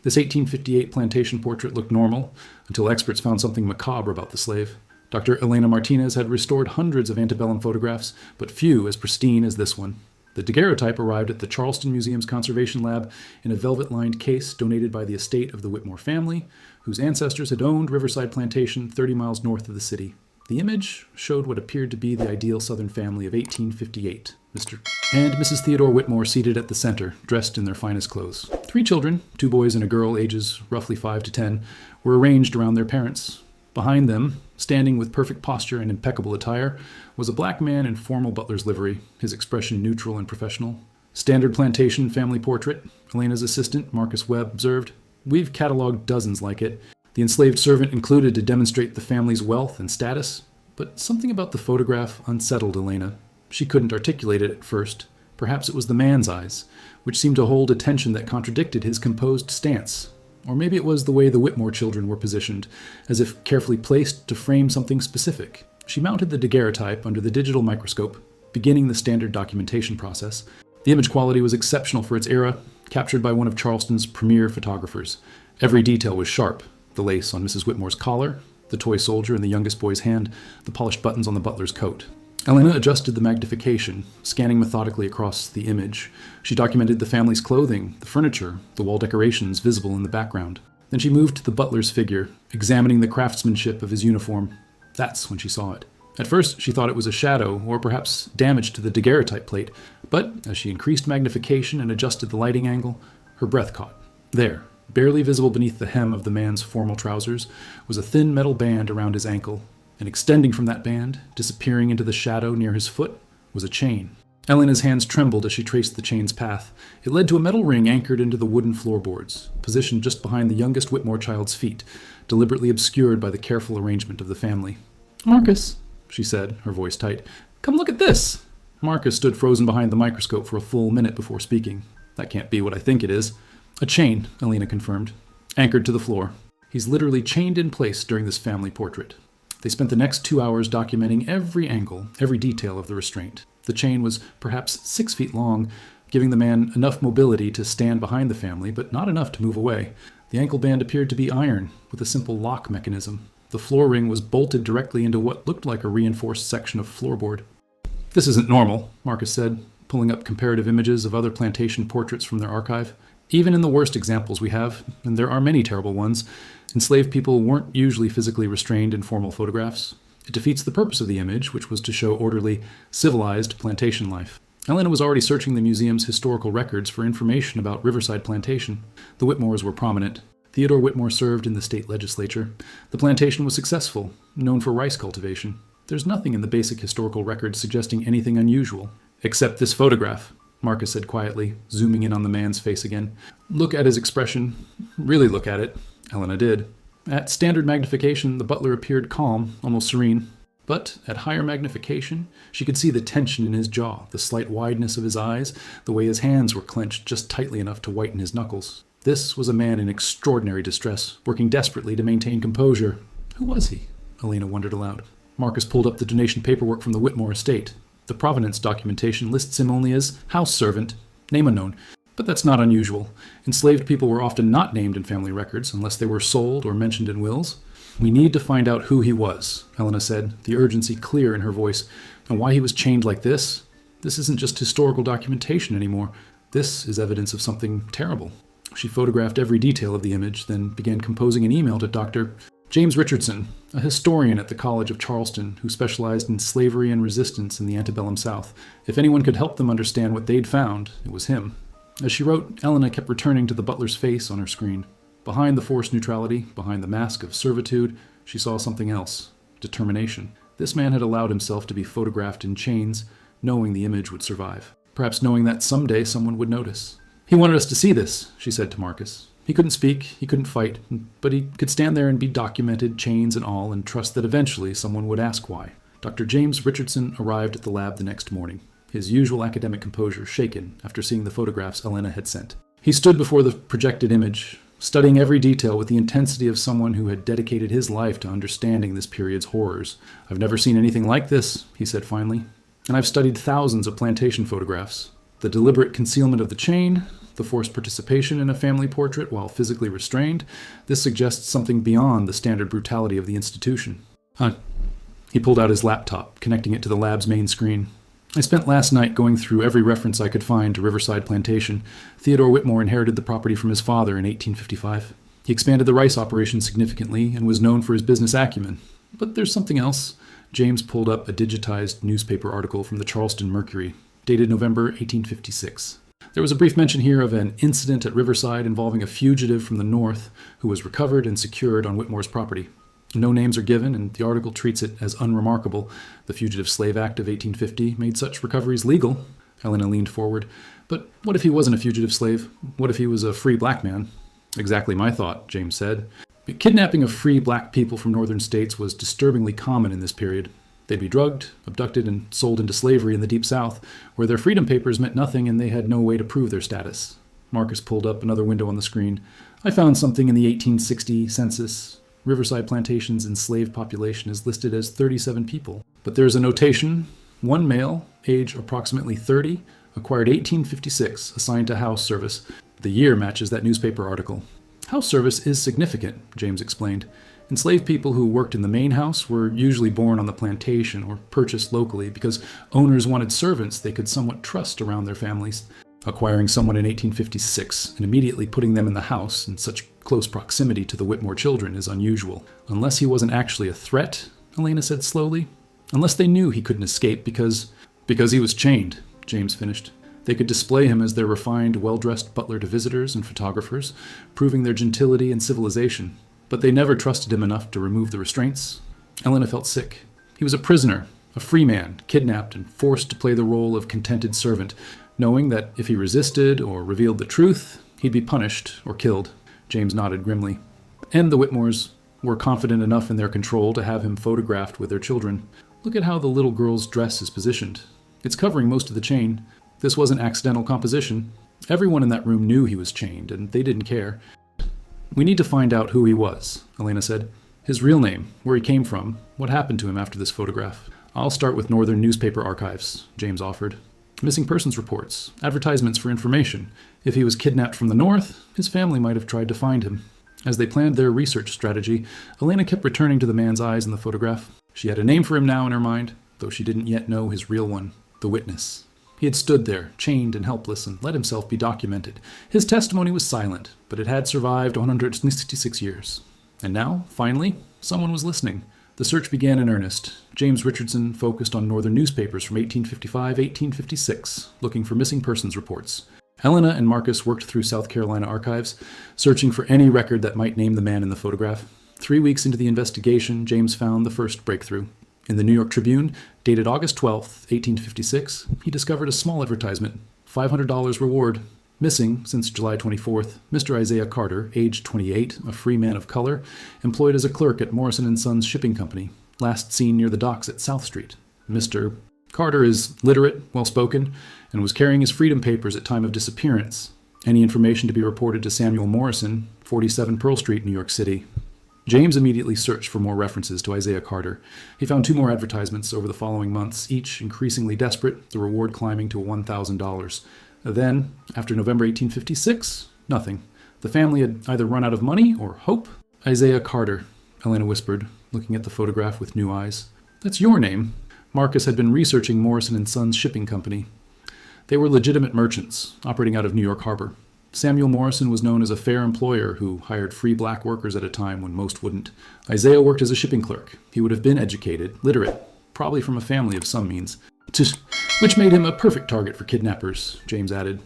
This 1858 plantation portrait looked normal until experts found something macabre about the slave. Dr. Elena Martinez had restored hundreds of antebellum photographs, but few as pristine as this one. The daguerreotype arrived at the Charleston Museum's conservation lab in a velvet-lined case donated by the estate of the Whitmore family, whose ancestors had owned Riverside Plantation 30 miles north of the city. The image showed what appeared to be the ideal Southern family of 1858, Mr. and Mrs. Theodore Whitmore seated at the center, dressed in their finest clothes. 3 children, 2 boys and a girl, ages roughly 5 to 10, were arranged around their parents. Behind them, standing with perfect posture and impeccable attire, was a black man in formal butler's livery, his expression neutral and professional. Standard plantation family portrait, Elena's assistant, Marcus Webb, observed. We've cataloged dozens like it, the enslaved servant included to demonstrate the family's wealth and status. But something about the photograph unsettled Elena. She couldn't articulate it at first. Perhaps it was the man's eyes, which seemed to hold a tension that contradicted his composed stance. Or maybe it was the way the Whitmore children were positioned, as if carefully placed to frame something specific. She mounted the daguerreotype under the digital microscope, beginning the standard documentation process. The image quality was exceptional for its era, captured by one of Charleston's premier photographers. Every detail was sharp. The lace on Mrs. Whitmore's collar, the toy soldier in the youngest boy's hand, the polished buttons on the butler's coat. Elena adjusted the magnification, scanning methodically across the image. She documented the family's clothing, the furniture, the wall decorations visible in the background. Then she moved to the butler's figure, examining the craftsmanship of his uniform. That's when she saw it. At first, she thought it was a shadow, or perhaps damage to the daguerreotype plate, but as she increased magnification and adjusted the lighting angle, her breath caught. There, barely visible beneath the hem of the man's formal trousers, was a thin metal band around his ankle, and extending from that band, disappearing into the shadow near his foot, was a chain. Elena's hands trembled as she traced the chain's path. It led to a metal ring anchored into the wooden floorboards, positioned just behind the youngest Whitmore child's feet, deliberately obscured by the careful arrangement of the family. "Marcus," she said, her voice tight, "come look at this." Marcus stood frozen behind the microscope for a full minute before speaking. "That can't be what I think it is." "A chain," Elena confirmed, "anchored to the floor. He's literally chained in place during this family portrait." They spent the next 2 hours documenting every angle, every detail of the restraint. The chain was perhaps 6 feet long, giving the man enough mobility to stand behind the family, but not enough to move away. The ankle band appeared to be iron, with a simple lock mechanism. The floor ring was bolted directly into what looked like a reinforced section of floorboard. "This isn't normal," Marcus said, pulling up comparative images of other plantation portraits from their archive. "Even in the worst examples we have, and there are many terrible ones, enslaved people weren't usually physically restrained in formal photographs. It defeats the purpose of the image, which was to show orderly, civilized plantation life." Elena was already searching the museum's historical records for information about Riverside Plantation. The Whitmores were prominent. Theodore Whitmore served in the state legislature. The plantation was successful, known for rice cultivation. There's nothing in the basic historical records suggesting anything unusual. "Except this photograph," Marcus said quietly, zooming in on the man's face again. "Look at his expression. Really look at it." Elena did. At standard magnification, the butler appeared calm, almost serene. But at higher magnification, she could see the tension in his jaw, the slight wideness of his eyes, the way his hands were clenched just tightly enough to whiten his knuckles. This was a man in extraordinary distress, working desperately to maintain composure. Who was he? Elena wondered aloud. Marcus pulled up the donation paperwork from the Whitmore estate. The provenance documentation lists him only as house servant, name unknown. But that's not unusual. Enslaved people were often not named in family records unless they were sold or mentioned in wills. "We need to find out who he was," Elena said, the urgency clear in her voice. "And why he was chained like this? This isn't just historical documentation anymore. This is evidence of something terrible." She photographed every detail of the image, then began composing an email to Dr. James Richardson, a historian at the College of Charleston who specialized in slavery and resistance in the antebellum South. If anyone could help them understand what they'd found, it was him. As she wrote, Elena kept returning to the butler's face on her screen. Behind the forced neutrality, behind the mask of servitude, she saw something else. Determination. This man had allowed himself to be photographed in chains, knowing the image would survive. Perhaps knowing that someday someone would notice. "He wanted us to see this," she said to Marcus. He couldn't speak, he couldn't fight, but he could stand there and be documented, chains and all, and trust that eventually someone would ask why. Dr. James Richardson arrived at the lab the next morning, his usual academic composure shaken after seeing the photographs Elena had sent. He stood before the projected image, studying every detail with the intensity of someone who had dedicated his life to understanding this period's horrors. "I've never seen anything like this," he said finally, "and I've studied thousands of plantation photographs. The deliberate concealment of the chain, the forced participation in a family portrait while physically restrained, this suggests something beyond the standard brutality of the institution. He pulled out his laptop, connecting it to the lab's main screen. I spent last night going through every reference I could find to Riverside Plantation. Theodore Whitmore inherited the property from his father in 1855. He expanded the rice operation significantly and was known for his business acumen. But there's something else. James pulled up a digitized newspaper article from the Charleston Mercury, dated November 1856. There was a brief mention here of an incident at Riverside involving a fugitive from the north who was recovered and secured on Whitmore's property. No names are given, and the article treats it as unremarkable. The Fugitive Slave Act of 1850 made such recoveries legal. Helena leaned forward. But what if he wasn't a fugitive slave? What if he was a free black man? Exactly my thought, James said. Kidnapping of free black people from northern states was disturbingly common in this period. They'd be drugged, abducted, and sold into slavery in the Deep South, where their freedom papers meant nothing and they had no way to prove their status. Marcus pulled up another window on the screen. I found something in the 1860 census. Riverside Plantation's enslaved population is listed as 37 people. But there's a notation: one male, age approximately 30, acquired 1856, assigned to house service. The year matches that newspaper article. House service is significant, James explained. Enslaved people who worked in the main house were usually born on the plantation or purchased locally because owners wanted servants they could somewhat trust around their families. Acquiring someone in 1856 and immediately putting them in the house in such close proximity to the Whitmore children is unusual. Unless he wasn't actually a threat, Elena said slowly. Unless they knew he couldn't escape because he was chained, James finished. They could display him as their refined, well-dressed butler to visitors and photographers, proving their gentility and civilization. But they never trusted him enough to remove the restraints. Elena felt sick. He was a prisoner, a free man, kidnapped and forced to play the role of contented servant, knowing that if he resisted or revealed the truth, he'd be punished or killed. James nodded grimly. And the Whitmores were confident enough in their control to have him photographed with their children. Look at how the little girl's dress is positioned. It's covering most of the chain. This wasn't accidental composition. Everyone in that room knew he was chained, and they didn't care. We need to find out who he was, Elena said. His real name, where he came from, what happened to him after this photograph. I'll start with Northern newspaper archives, James offered. Missing persons reports, advertisements for information. If he was kidnapped from the north, his family might have tried to find him. As they planned their research strategy, Elena kept returning to the man's eyes in the photograph. She had a name for him now in her mind, though she didn't yet know his real one, the witness. He had stood there, chained and helpless, and let himself be documented. His testimony was silent, but it had survived 166 years. And now, finally, someone was listening. The search began in earnest. James Richardson focused on northern newspapers from 1855-1856, looking for missing persons reports. Helena and Marcus worked through South Carolina archives, searching for any record that might name the man in the photograph. 3 weeks into the investigation, James found the first breakthrough. In the New York Tribune, dated August 12, 1856, he discovered a small advertisement, $500 reward. Missing since July 24th, Mr. Isaiah Carter, age 28, a free man of color, employed as a clerk at Morrison & Sons Shipping Company, last seen near the docks at South Street. Mr. Carter is literate, well-spoken, and was carrying his freedom papers at time of disappearance. Any information to be reported to Samuel Morrison, 47 Pearl Street, New York City. James immediately searched for more references to Isaiah Carter. He found 2 more advertisements over the following months, each increasingly desperate, the reward climbing to $1,000. Then, after November 1856, nothing. The family had either run out of money or hope. Isaiah Carter, Elena whispered, looking at the photograph with new eyes. That's your name. Marcus had been researching Morrison & Sons Shipping Company. They were legitimate merchants, operating out of New York Harbor. Samuel Morrison was known as a fair employer who hired free black workers at a time when most wouldn't. Isaiah worked as a shipping clerk. He would have been educated, literate, probably from a family of some means. Which made him a perfect target for kidnappers, James added.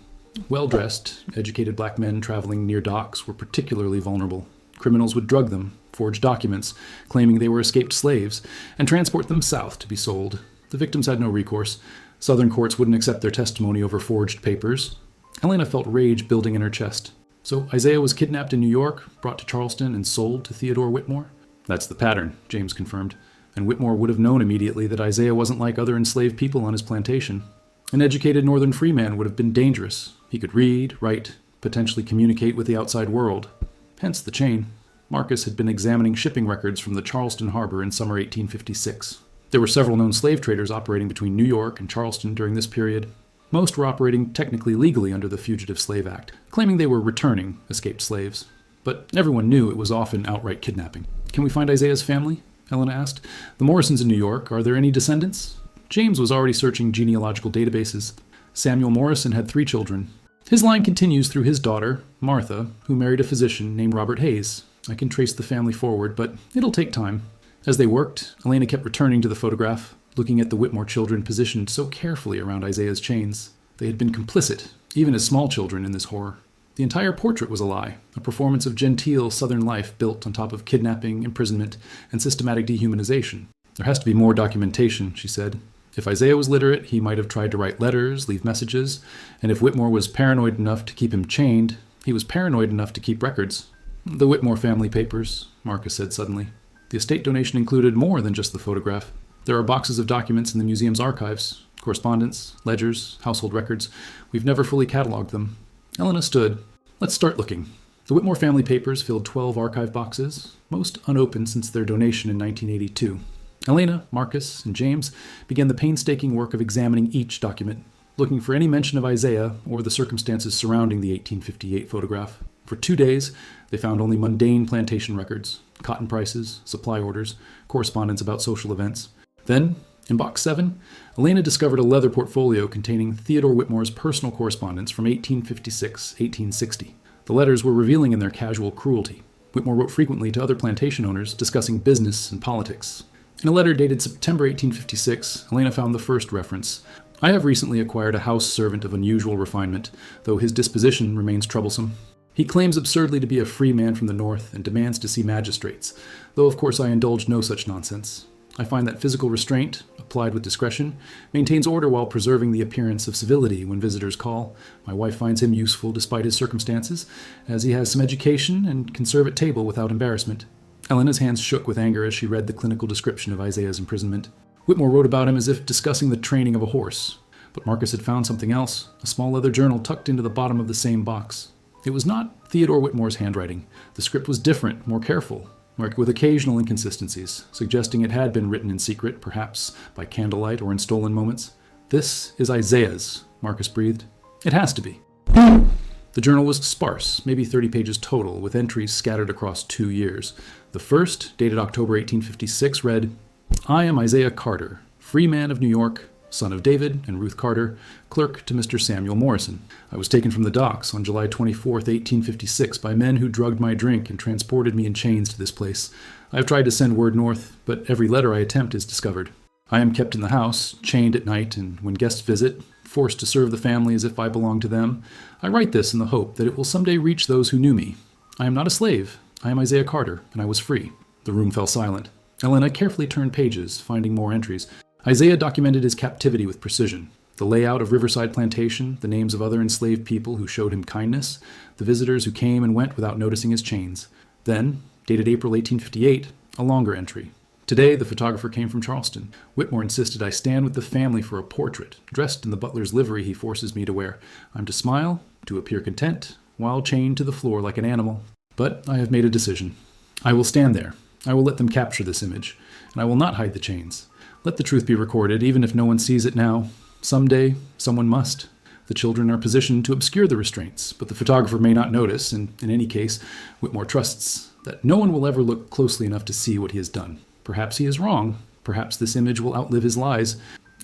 Well-dressed, educated black men traveling near docks were particularly vulnerable. Criminals would drug them, forge documents, claiming they were escaped slaves, and transport them south to be sold. The victims had no recourse. Southern courts wouldn't accept their testimony over forged papers. Helena felt rage building in her chest. So Isaiah was kidnapped in New York, brought to Charleston, and sold to Theodore Whitmore? That's the pattern, James confirmed. And Whitmore would have known immediately that Isaiah wasn't like other enslaved people on his plantation. An educated northern freeman would have been dangerous. He could read, write, potentially communicate with the outside world. Hence the chain. Marcus had been examining shipping records from the Charleston harbor in summer 1856. There were several known slave traders operating between New York and Charleston during this period. Most were operating technically legally under the Fugitive Slave Act, claiming they were returning escaped slaves. But everyone knew it was often outright kidnapping. "Can we find Isaiah's family?" Elena asked. "The Morrisons in New York. Are there any descendants?" James was already searching genealogical databases. Samuel Morrison had 3 children. His line continues through his daughter, Martha, who married a physician named Robert Hayes. I can trace the family forward, but it'll take time. As they worked, Elena kept returning to the photograph, looking at the Whitmore children positioned so carefully around Isaiah's chains. They had been complicit, even as small children, in this horror. The entire portrait was a lie, a performance of genteel Southern life built on top of kidnapping, imprisonment, and systematic dehumanization. "There has to be more documentation," she said. "If Isaiah was literate, he might have tried to write letters, leave messages, and if Whitmore was paranoid enough to keep him chained, he was paranoid enough to keep records." "The Whitmore family papers," Marcus said suddenly. The estate donation included more than just the photograph. There are boxes of documents in the museum's archives, correspondence, ledgers, household records. We've never fully cataloged them. Elena stood. "Let's start looking." The Whitmore family papers filled 12 archive boxes, most unopened since their donation in 1982. Elena, Marcus, and James began the painstaking work of examining each document, looking for any mention of Isaiah or the circumstances surrounding the 1858 photograph. For 2 days, they found only mundane plantation records, cotton prices, supply orders, correspondence about social events. Then, in Box 7, Elena discovered a leather portfolio containing Theodore Whitmore's personal correspondence from 1856-1860. The letters were revealing in their casual cruelty. Whitmore wrote frequently to other plantation owners discussing business and politics. In a letter dated September 1856, Elena found the first reference. "I have recently acquired a house servant of unusual refinement, though his disposition remains troublesome. He claims absurdly to be a free man from the North and demands to see magistrates, though of course I indulge no such nonsense. I find that physical restraint, applied with discretion, maintains order while preserving the appearance of civility when visitors call. My wife finds him useful despite his circumstances, as he has some education and can serve at table without embarrassment." Elena's hands shook with anger as she read the clinical description of Isaiah's imprisonment. Whitmore wrote about him as if discussing the training of a horse. But Marcus had found something else, a small leather journal tucked into the bottom of the same box. It was not Theodore Whitmore's handwriting. The script was different, more careful, marked with occasional inconsistencies, suggesting it had been written in secret, perhaps by candlelight or in stolen moments. "This is Isaiah's," Marcus breathed. "It has to be." The journal was sparse, maybe 30 pages total, with entries scattered across 2 years. The first, dated October 1856, read, "I am Isaiah Carter, free man of New York, son of David and Ruth Carter, clerk to Mr. Samuel Morrison. I was taken from the docks on July 24th, 1856, by men who drugged my drink and transported me in chains to this place. I have tried to send word north, but every letter I attempt is discovered. I am kept in the house, chained at night, and when guests visit, forced to serve the family as if I belonged to them. I write this in the hope that it will someday reach those who knew me. I am not a slave. I am Isaiah Carter, and I was free." The room fell silent. Elena carefully turned pages, finding more entries. Isaiah documented his captivity with precision. The layout of Riverside Plantation, the names of other enslaved people who showed him kindness, the visitors who came and went without noticing his chains. Then, dated April 1858, a longer entry. "Today, the photographer came from Charleston. Whitmore insisted I stand with the family for a portrait, dressed in the butler's livery he forces me to wear. I'm to smile, to appear content, while chained to the floor like an animal. But I have made a decision. I will stand there. I will let them capture this image, and I will not hide the chains. Let the truth be recorded, even if no one sees it now. Someday, someone must. The children are positioned to obscure the restraints, but the photographer may not notice, and in any case, Whitmore trusts that no one will ever look closely enough to see what he has done. Perhaps he is wrong. Perhaps this image will outlive his lies."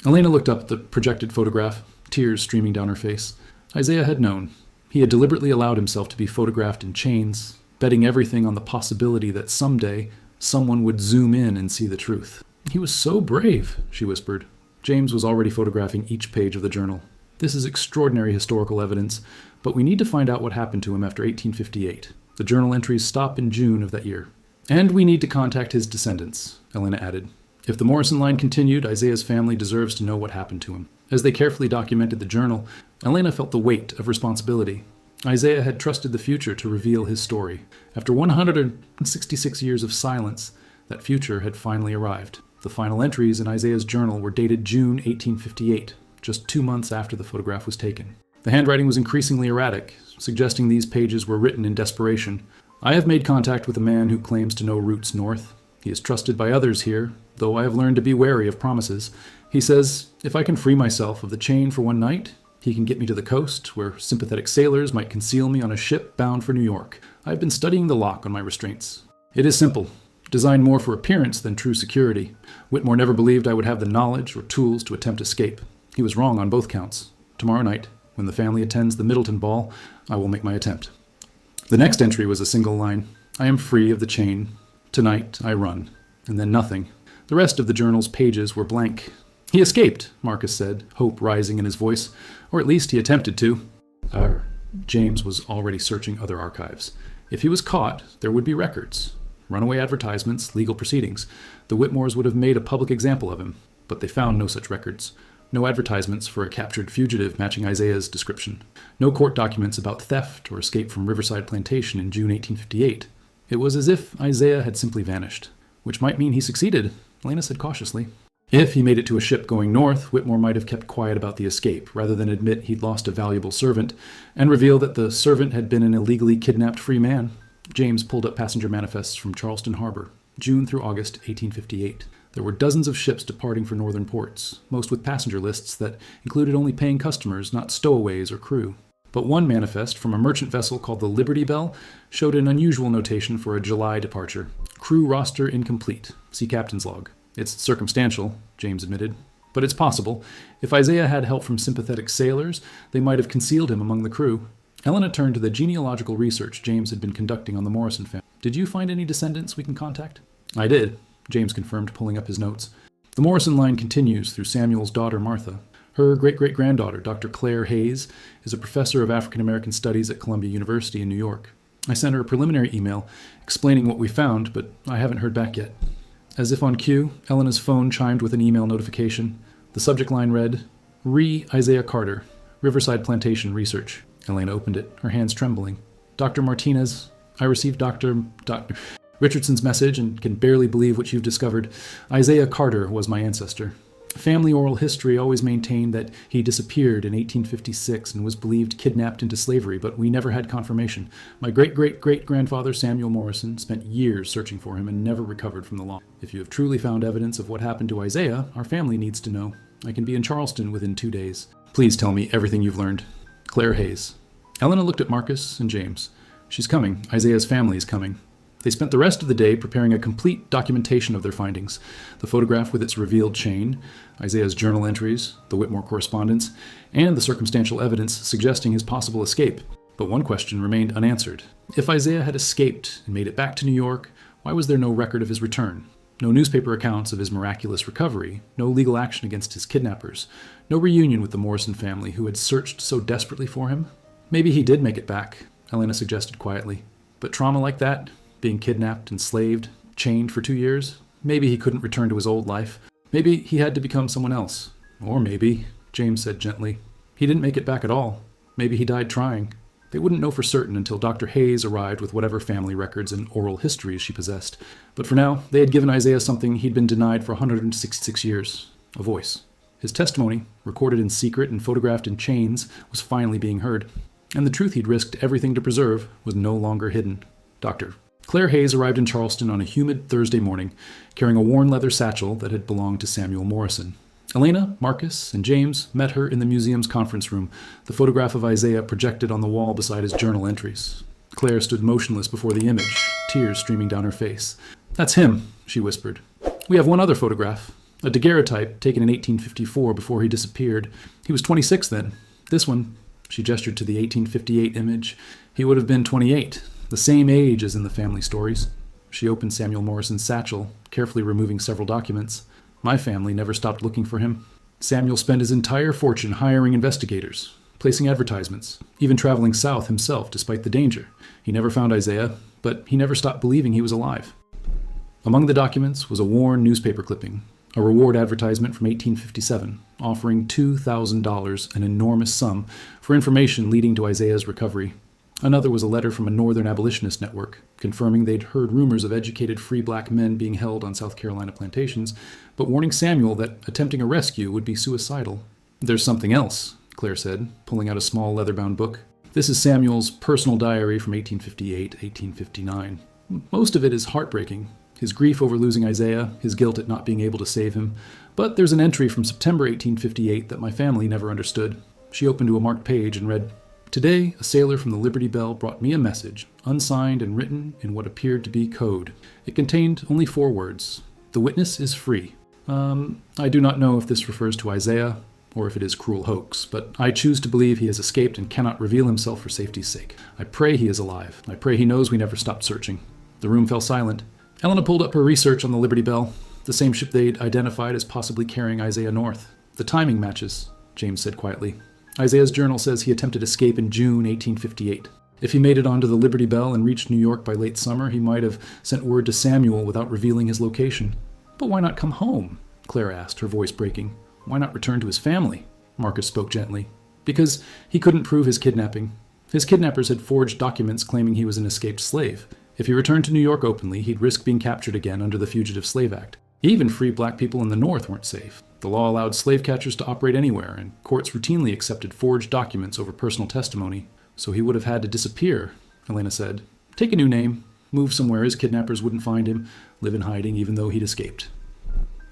Elena looked up at the projected photograph, tears streaming down her face. Isaiah had known. He had deliberately allowed himself to be photographed in chains, betting everything on the possibility that someday someone would zoom in and see the truth. "He was so brave," she whispered. James was already photographing each page of the journal. "This is extraordinary historical evidence, but we need to find out what happened to him after 1858. The journal entries stop in June of that year. And we need to contact his descendants," Elena added. If the Morrison line continued, Isaiah's family deserves to know what happened to him. As they carefully documented the journal, Elena felt the weight of responsibility. Isaiah had trusted the future to reveal his story. After 166 years of silence, that future had finally arrived. The final entries in Isaiah's journal were dated June 1858, just 2 months after the photograph was taken. The handwriting was increasingly erratic, suggesting these pages were written in desperation. "I have made contact with a man who claims to know routes north. He is trusted by others here, though I have learned to be wary of promises. He says, if I can free myself of the chain for one night, He can get me to the coast, where sympathetic sailors might conceal me on a ship bound for New York. I've been studying the lock on my restraints. It is simple, designed more for appearance than true security. Whitmore never believed I would have the knowledge or tools to attempt escape. He was wrong on both counts. Tomorrow night, when the family attends the Middleton ball, I will make my attempt. The next entry was a single line. I am free of the chain. Tonight I run. And then nothing. The rest of the journal's pages were blank. He escaped, Marcus said, hope rising in his voice. Or at least he attempted to. James was already searching other archives. If he was caught, there would be records. Runaway advertisements, legal proceedings. The Whitmores would have made a public example of him. But they found no such records. No advertisements for a captured fugitive matching Isaiah's description. No court documents about theft or escape from Riverside Plantation in June 1858. It was as if Isaiah had simply vanished. Which might mean he succeeded, Elena said cautiously. If he made it to a ship going north, Whitmore might have kept quiet about the escape, rather than admit he'd lost a valuable servant, and reveal that the servant had been an illegally kidnapped free man. James pulled up passenger manifests from Charleston Harbor, June through August 1858. There were dozens of ships departing for northern ports, most with passenger lists that included only paying customers, not stowaways or crew. But one manifest from a merchant vessel called the Liberty Bell showed an unusual notation for a July departure. Crew roster incomplete. See captain's log. It's circumstantial, James admitted, but it's possible. If Isaiah had help from sympathetic sailors, they might have concealed him among the crew. Elena turned to the genealogical research James had been conducting on the Morrison family. Did you find any descendants we can contact? I did, James confirmed, pulling up his notes. The Morrison line continues through Samuel's daughter, Martha. Her great-great-granddaughter, Dr. Claire Hayes, is a professor of African American Studies at Columbia University in New York. I sent her a preliminary email explaining what we found, but I haven't heard back yet. As if on cue, Elena's phone chimed with an email notification. The subject line read, Isaiah Carter, Riverside Plantation Research. Elena opened it, her hands trembling. Dr. Martinez, I received Dr. Richardson's message and can barely believe what you've discovered. Isaiah Carter was my ancestor. Family oral history always maintained that he disappeared in 1856 and was believed kidnapped into slavery, but we never had confirmation. My great-great-great-grandfather Samuel Morrison spent years searching for him and never recovered from the loss. If you have truly found evidence of what happened to Isaiah, our family needs to know. I can be in Charleston within 2 days. Please tell me everything you've learned. Claire Hayes. Elena looked at Marcus and James. She's coming. Isaiah's family is coming. They spent the rest of the day preparing a complete documentation of their findings. The photograph with its revealed chain, Isaiah's journal entries, the Whitmore correspondence, and the circumstantial evidence suggesting his possible escape. But one question remained unanswered. If Isaiah had escaped and made it back to New York, why was there no record of his return? No newspaper accounts of his miraculous recovery, no legal action against his kidnappers, no reunion with the Morrison family who had searched so desperately for him? Maybe he did make it back, Elena suggested quietly. But trauma like that, being kidnapped, enslaved, chained for 2 years, maybe he couldn't return to his old life. Maybe he had to become someone else. Or maybe, James said gently, he didn't make it back at all. Maybe he died trying. They wouldn't know for certain until Dr. Hayes arrived with whatever family records and oral histories she possessed. But for now, they had given Isaiah something he'd been denied for 166 years, a voice. His testimony, recorded in secret and photographed in chains, was finally being heard. And the truth he'd risked everything to preserve was no longer hidden. Dr. Claire Hayes arrived in Charleston on a humid Thursday morning, carrying a worn leather satchel that had belonged to Samuel Morrison. Elena, Marcus, and James met her in the museum's conference room, the photograph of Isaiah projected on the wall beside his journal entries. Claire stood motionless before the image, tears streaming down her face. That's him, she whispered. We have one other photograph, a daguerreotype taken in 1854 before he disappeared. He was 26 then. This one, she gestured to the 1858 image, he would have been 28. The same age as in the family stories. She opened Samuel Morrison's satchel, carefully removing several documents. My family never stopped looking for him. Samuel spent his entire fortune hiring investigators, placing advertisements, even traveling south himself despite the danger. He never found Isaiah, but he never stopped believing he was alive. Among the documents was a worn newspaper clipping, a reward advertisement from 1857, offering $2,000, an enormous sum, for information leading to Isaiah's recovery. Another was a letter from a northern abolitionist network, confirming they'd heard rumors of educated free black men being held on South Carolina plantations, but warning Samuel that attempting a rescue would be suicidal. There's something else, Claire said, pulling out a small leather-bound book. This is Samuel's personal diary from 1858 to 1859. Most of it is heartbreaking. His grief over losing Isaiah, his guilt at not being able to save him. But there's an entry from September 1858 that my family never understood. She opened to a marked page and read, "Today, a sailor from the Liberty Bell brought me a message, unsigned and written in what appeared to be code. It contained only 4 words. The witness is free." I do not know if this refers to Isaiah or if it is cruel hoax, but I choose to believe he has escaped and cannot reveal himself for safety's sake. I pray he is alive. I pray he knows we never stopped searching. The room fell silent. Elena pulled up her research on the Liberty Bell, the same ship they'd identified as possibly carrying Isaiah north. "The timing matches," James said quietly. "Isaiah's journal says he attempted escape in June 1858. If he made it onto the Liberty Bell and reached New York by late summer, he might have sent word to Samuel without revealing his location." "But why not come home?" Claire asked, her voice breaking. "Why not return to his family?" Marcus spoke gently. "Because he couldn't prove his kidnapping. His kidnappers had forged documents claiming he was an escaped slave. If he returned to New York openly, he'd risk being captured again under the Fugitive Slave Act. Even free black people in the North weren't safe. The law allowed slave catchers to operate anywhere, and courts routinely accepted forged documents over personal testimony. So he would have had to disappear," Elena said. "Take a new name, move somewhere his kidnappers wouldn't find him, live in hiding even though he'd escaped."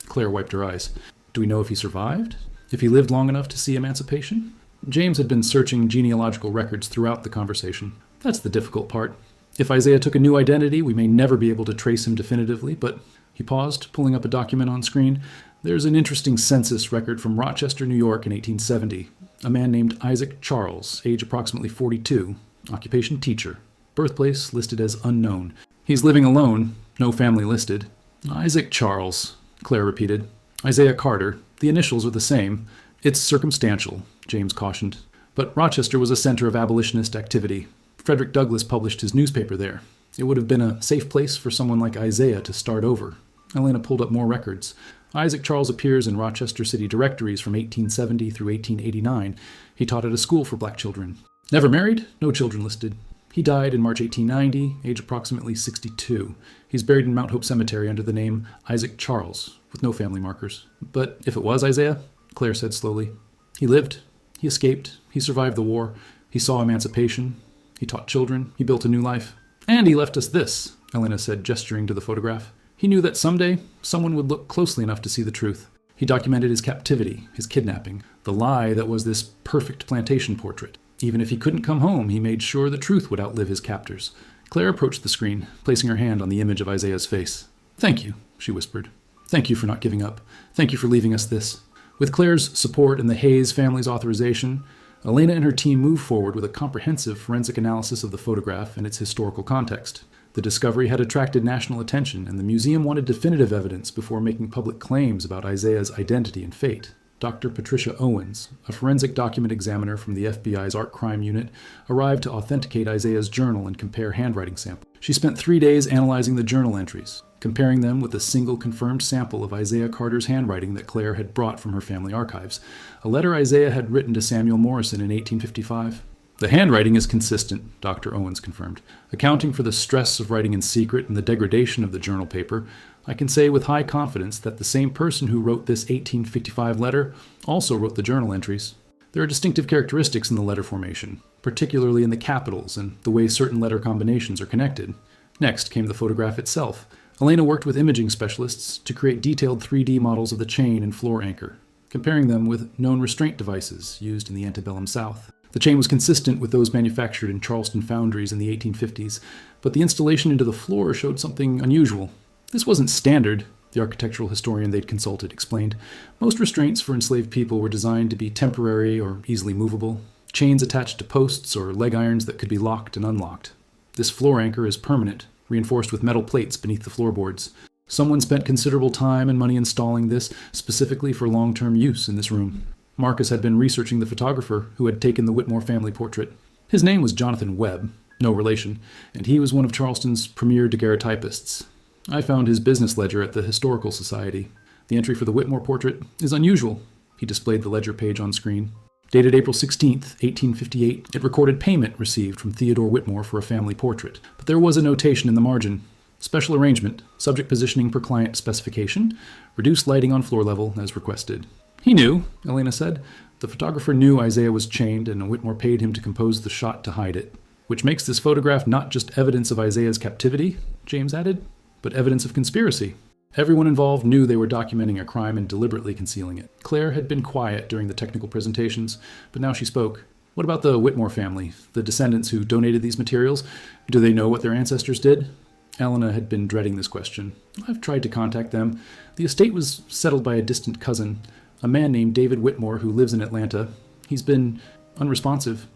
Claire wiped her eyes. "Do we know if he survived? If he lived long enough to see emancipation?" James had been searching genealogical records throughout the conversation. "That's the difficult part. If Isaiah took a new identity, we may never be able to trace him definitively, but..." He paused, pulling up a document on screen. "There's an interesting census record from Rochester, New York in 1870. A man named Isaac Charles, age approximately 42, occupation teacher, birthplace listed as unknown. He's living alone, no family listed." "Isaac Charles," Claire repeated. "Isaiah Carter. The initials are the same. It's circumstantial," James cautioned. "But Rochester was a center of abolitionist activity. Frederick Douglass published his newspaper there. It would have been a safe place for someone like Isaiah to start over." Elena pulled up more records. "Isaac Charles appears in Rochester city directories from 1870 through 1889. He taught at a school for black children. Never married, no children listed. He died in March 1890, age approximately 62. He's buried in Mount Hope Cemetery under the name Isaac Charles, with no family markers." "But if it was Isaiah," Claire said slowly, "he lived. He escaped. He survived the war. He saw emancipation. He taught children. He built a new life. And he left us this," Elena said, gesturing to the photograph. "He knew that someday someone would look closely enough to see the truth. He documented his captivity, his kidnapping, the lie that was this perfect plantation portrait. Even if he couldn't come home, he made sure the truth would outlive his captors." Claire approached the screen, placing her hand on the image of Isaiah's face. "Thank you," she whispered. "Thank you for not giving up. Thank you for leaving us this." With Claire's support and the Hayes family's authorization, Elena and her team moved forward with a comprehensive forensic analysis of the photograph and its historical context. The discovery had attracted national attention, and the museum wanted definitive evidence before making public claims about Isaiah's identity and fate. Dr. Patricia Owens, a forensic document examiner from the FBI's Art Crime Unit, arrived to authenticate Isaiah's journal and compare handwriting samples. She spent 3 days analyzing the journal entries, comparing them with a single confirmed sample of Isaiah Carter's handwriting that Claire had brought from her family archives, a letter Isaiah had written to Samuel Morrison in 1855. "The handwriting is consistent," Dr. Owens confirmed. "Accounting for the stress of writing in secret and the degradation of the journal paper, I can say with high confidence that the same person who wrote this 1855 letter also wrote the journal entries. There are distinctive characteristics in the letter formation, particularly in the capitals and the way certain letter combinations are connected." Next came the photograph itself. Elena worked with imaging specialists to create detailed 3D models of the chain and floor anchor, comparing them with known restraint devices used in the antebellum South. The chain was consistent with those manufactured in Charleston foundries in the 1850s, but the installation into the floor showed something unusual. "This wasn't standard," the architectural historian they'd consulted explained. "Most restraints for enslaved people were designed to be temporary or easily movable, chains attached to posts or leg irons that could be locked and unlocked. This floor anchor is permanent, reinforced with metal plates beneath the floorboards. Someone spent considerable time and money installing this specifically for long-term use in this room." Marcus had been researching the photographer who had taken the Whitmore family portrait. His name was Jonathan Webb, no relation, and he was one of Charleston's premier daguerreotypists. "I found his business ledger at the Historical Society. The entry for the Whitmore portrait is unusual." He displayed the ledger page on screen. Dated April 16th, 1858, it recorded payment received from Theodore Whitmore for a family portrait. But there was a notation in the margin. "Special arrangement, subject positioning per client specification, reduced lighting on floor level as requested." "He knew," Elena said. "The photographer knew Isaiah was chained, and Whitmore paid him to compose the shot to hide it. Which makes this photograph not just evidence of Isaiah's captivity," James added, "but evidence of conspiracy." Everyone involved knew they were documenting a crime and deliberately concealing it. Claire had been quiet during the technical presentations, but now she spoke. What about the Whitmore family, the descendants who donated these materials? Do they know what their ancestors did? Elena had been dreading this question. I've tried to contact them. The estate was settled by a distant cousin, a man named David Whitmore who lives in Atlanta. He's been unresponsive.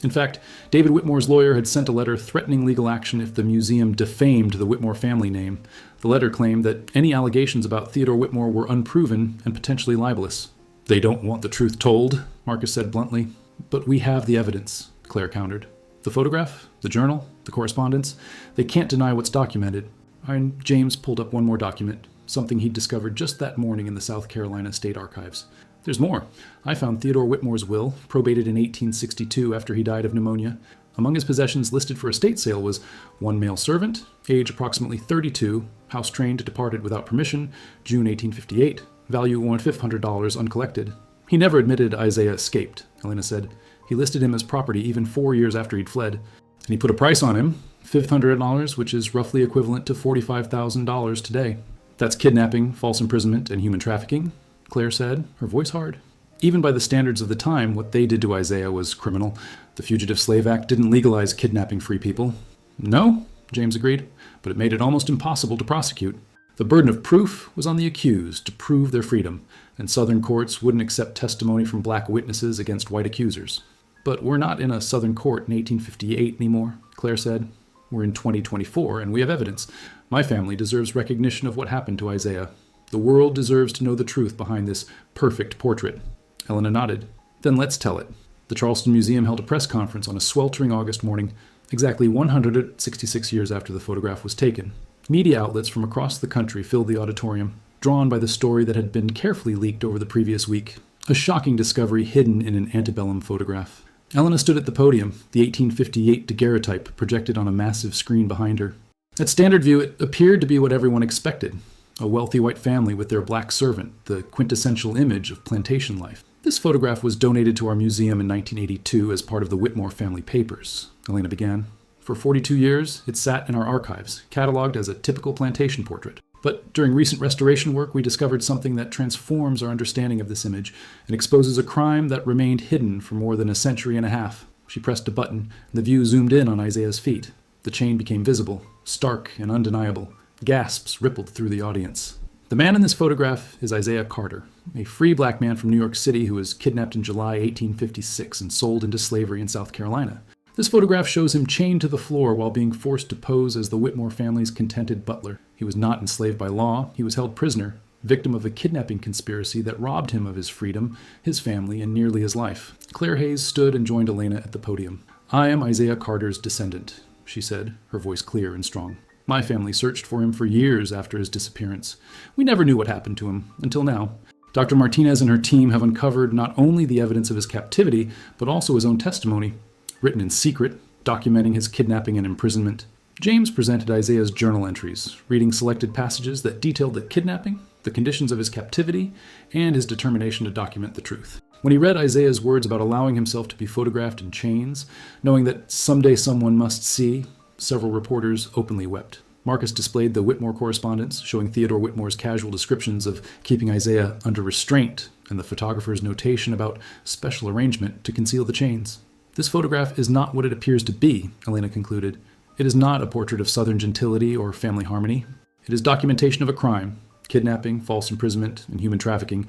In fact, David Whitmore's lawyer had sent a letter threatening legal action if the museum defamed the Whitmore family name. The letter claimed that any allegations about Theodore Whitmore were unproven and potentially libelous. They don't want the truth told, Marcus said bluntly. But we have the evidence, Claire countered. The photograph, the journal, the correspondence, they can't deny what's documented. And James pulled up one more document, something he'd discovered just that morning in the South Carolina State Archives. There's more. I found Theodore Whitmore's will, probated in 1862 after he died of pneumonia. Among his possessions listed for estate sale was one male servant, age approximately 32, house-trained, departed without permission, June 1858, value $1,500 uncollected. He never admitted Isaiah escaped, Elena said. He listed him as property even 4 years after he'd fled. And he put a price on him, $500, which is roughly equivalent to $45,000 today. That's kidnapping, false imprisonment, and human trafficking, Claire said, her voice hard. Even by the standards of the time, what they did to Isaiah was criminal. The Fugitive Slave Act didn't legalize kidnapping free people. No, James agreed, but it made it almost impossible to prosecute. The burden of proof was on the accused to prove their freedom, and Southern courts wouldn't accept testimony from black witnesses against white accusers. But we're not in a Southern court in 1858 anymore, Claire said. We're in 2024, and we have evidence. My family deserves recognition of what happened to Isaiah. The world deserves to know the truth behind this perfect portrait. Elena nodded. Then let's tell it. The Charleston Museum held a press conference on a sweltering August morning, exactly 166 years after the photograph was taken. Media outlets from across the country filled the auditorium, drawn by the story that had been carefully leaked over the previous week. A shocking discovery hidden in an antebellum photograph. Elena stood at the podium, the 1858 daguerreotype projected on a massive screen behind her. At standard view, it appeared to be what everyone expected. A wealthy white family with their black servant, the quintessential image of plantation life. This photograph was donated to our museum in 1982 as part of the Whitmore family papers, Elena began. For 42 years, it sat in our archives, cataloged as a typical plantation portrait. But during recent restoration work, we discovered something that transforms our understanding of this image and exposes a crime that remained hidden for more than a century and a half. She pressed a button, and the view zoomed in on Isaiah's feet. The chain became visible, stark and undeniable. Gasps rippled through the audience. The man in this photograph is Isaiah Carter, a free black man from New York City who was kidnapped in July 1856 and sold into slavery in South Carolina. This photograph shows him chained to the floor while being forced to pose as the Whitmore family's contented butler. He was not enslaved by law, he was held prisoner, victim of a kidnapping conspiracy that robbed him of his freedom, his family, and nearly his life. Claire Hayes stood and joined Elena at the podium. I am Isaiah Carter's descendant, she said, her voice clear and strong. My family searched for him for years after his disappearance. We never knew what happened to him, until now. Dr. Martinez and her team have uncovered not only the evidence of his captivity, but also his own testimony, written in secret, documenting his kidnapping and imprisonment. James presented Isaiah's journal entries, reading selected passages that detailed the kidnapping, the conditions of his captivity, and his determination to document the truth. When he read Isaiah's words about allowing himself to be photographed in chains, knowing that someday someone must see, several reporters openly wept. Marcus displayed the Whitmore correspondence, showing Theodore Whitmore's casual descriptions of keeping Isaiah under restraint and the photographer's notation about special arrangement to conceal the chains. This photograph is not what it appears to be, Elena concluded. It is not a portrait of Southern gentility or family harmony. It is documentation of a crime, kidnapping, false imprisonment, and human trafficking.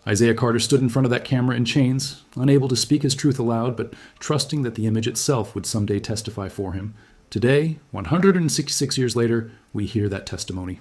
Isaiah Carter stood in front of that camera in chains, unable to speak his truth aloud, but trusting that the image itself would someday testify for him. Today, 166 years later, we hear that testimony.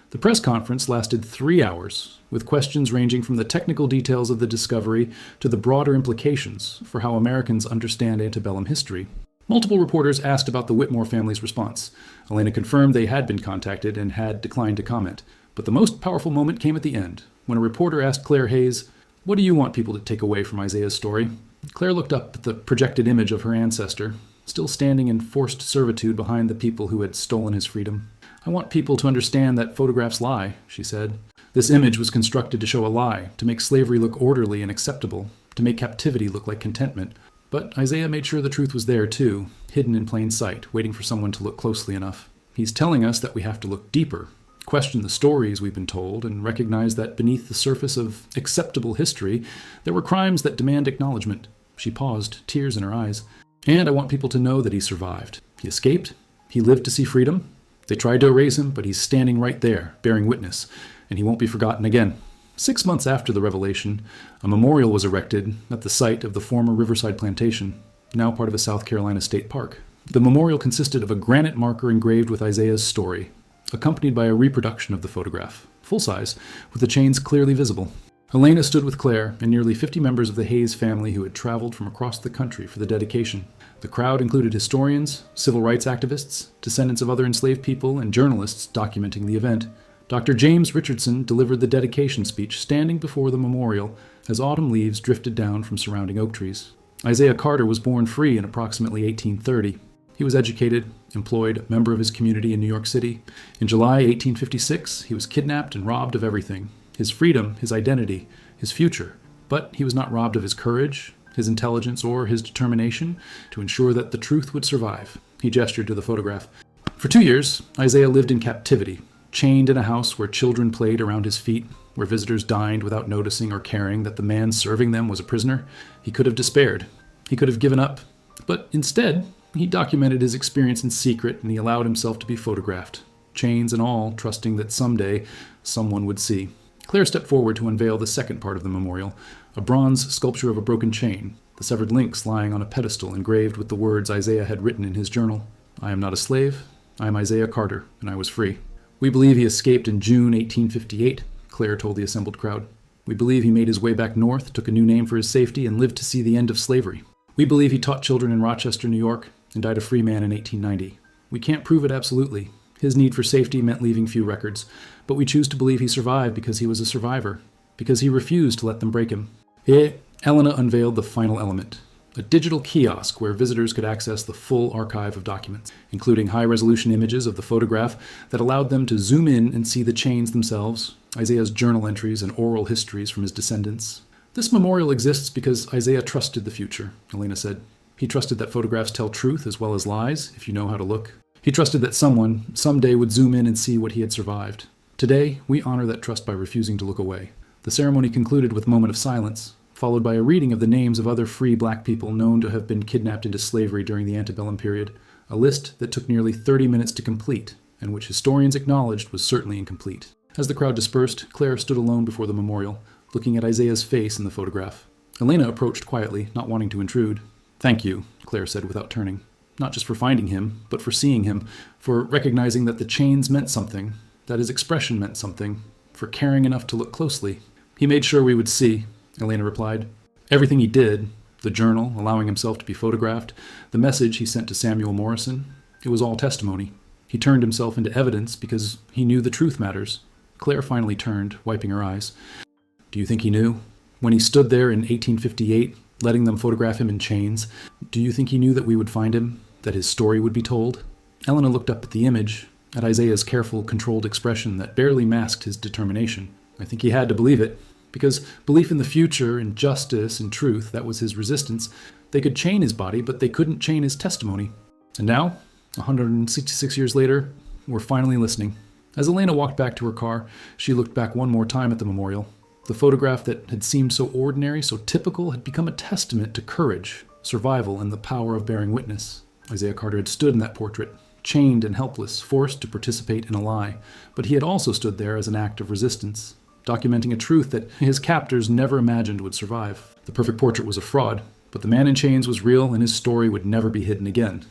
The press conference lasted 3 hours, with questions ranging from the technical details of the discovery to the broader implications for how Americans understand antebellum history. Multiple reporters asked about the Whitmore family's response. Elena confirmed they had been contacted and had declined to comment. But the most powerful moment came at the end, when a reporter asked Claire Hayes, "What do you want people to take away from Isaiah's story?" Claire looked up at the projected image of her ancestor, still standing in forced servitude behind the people who had stolen his freedom. "I want people to understand that photographs lie," she said. "This image was constructed to show a lie, to make slavery look orderly and acceptable, to make captivity look like contentment. But Isaiah made sure the truth was there too, hidden in plain sight, waiting for someone to look closely enough. He's telling us that we have to look deeper." question the stories we've been told, and recognize that beneath the surface of acceptable history, there were crimes that demand acknowledgement. She paused, tears in her eyes. And I want people to know that he survived. He escaped. He lived to see freedom. They tried to erase him, but he's standing right there, bearing witness, and he won't be forgotten again. 6 months after the revelation, a memorial was erected at the site of the former Riverside Plantation, now part of a South Carolina state park. The memorial consisted of a granite marker engraved with Isaiah's story, accompanied by a reproduction of the photograph, full-size, with the chains clearly visible. Elena stood with Claire and nearly 50 members of the Hayes family who had traveled from across the country for the dedication. The crowd included historians, civil rights activists, descendants of other enslaved people, and journalists documenting the event. Dr. James Richardson delivered the dedication speech standing before the memorial as autumn leaves drifted down from surrounding oak trees. Isaiah Carter was born free in approximately 1830. He was educated, employed, a member of his community in New York City. In July 1856, he was kidnapped and robbed of everything: his freedom, his identity, his future. But he was not robbed of his courage, his intelligence, or his determination to ensure that the truth would survive. He gestured to the photograph. For 2 years, Isaiah lived in captivity, chained in a house where children played around his feet, where visitors dined without noticing or caring that the man serving them was a prisoner. He could have despaired. He could have given up. But instead, he documented his experience in secret, and he allowed himself to be photographed, chains and all, trusting that someday someone would see. Claire stepped forward to unveil the second part of the memorial, a bronze sculpture of a broken chain, the severed links lying on a pedestal engraved with the words Isaiah had written in his journal. "I am not a slave. I am Isaiah Carter, and I was free." "We believe he escaped in June 1858, Claire told the assembled crowd. "We believe he made his way back north, took a new name for his safety, and lived to see the end of slavery. We believe he taught children in Rochester, New York, and died a free man in 1890. We can't prove it absolutely. His need for safety meant leaving few records, but we choose to believe he survived because he was a survivor, because he refused to let them break him." Here, Elena unveiled the final element, a digital kiosk where visitors could access the full archive of documents, including high-resolution images of the photograph that allowed them to zoom in and see the chains themselves, Isaiah's journal entries and oral histories from his descendants. "This memorial exists because Isaiah trusted the future," Elena said. "He trusted that photographs tell truth as well as lies, if you know how to look. He trusted that someone, someday, would zoom in and see what he had survived. Today, we honor that trust by refusing to look away." The ceremony concluded with a moment of silence, followed by a reading of the names of other free black people known to have been kidnapped into slavery during the antebellum period, a list that took nearly 30 minutes to complete, and which historians acknowledged was certainly incomplete. As the crowd dispersed, Claire stood alone before the memorial, looking at Isaiah's face in the photograph. Elena approached quietly, not wanting to intrude. "Thank you," Claire said without turning. "Not just for finding him, but for seeing him, for recognizing that the chains meant something, that his expression meant something, for caring enough to look closely." "He made sure we would see," Elena replied. "Everything he did, the journal, allowing himself to be photographed, the message he sent to Samuel Morrison, it was all testimony. He turned himself into evidence because he knew the truth matters." Claire finally turned, wiping her eyes. "Do you think he knew? When he stood there in 1858, letting them photograph him in chains, do you think he knew that we would find him, that his story would be told?" Elena looked up at the image, at Isaiah's careful, controlled expression that barely masked his determination. "I think he had to believe it, because belief in the future, in justice, in truth, that was his resistance. They could chain his body, but they couldn't chain his testimony. And now, 166 years later, we're finally listening." As Elena walked back to her car, she looked back one more time at the memorial. The photograph that had seemed so ordinary, so typical, had become a testament to courage, survival, and the power of bearing witness. Isaiah Carter had stood in that portrait, chained and helpless, forced to participate in a lie, but he had also stood there as an act of resistance, documenting a truth that his captors never imagined would survive. The perfect portrait was a fraud, but the man in chains was real, and his story would never be hidden again.